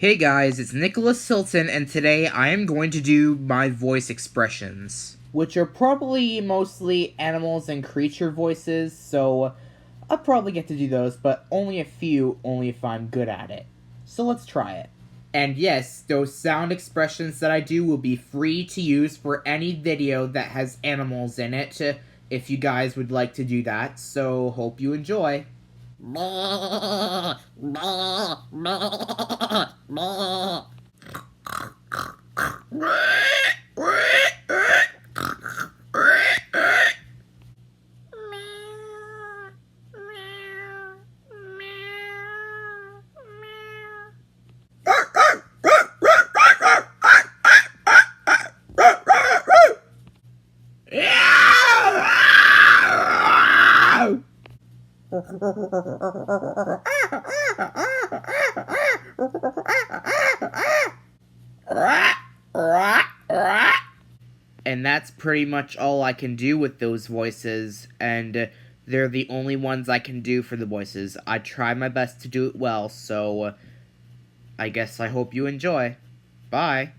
Hey guys, it's Nicholas Hilton, and today I am going to do my voice expressions, which are probably mostly animals and creature voices, so I'll probably get to do those, but only a few, only if I'm good at it. So let's try it. And yes, those sound expressions that I do will be free to use for any video that has animals in it, if you guys would like to do that, so hope you enjoy. And that's pretty much all I can do with those voices, and they're the only ones I can do for the voices. I try my best to do it well, so I guess I hope you enjoy. Bye.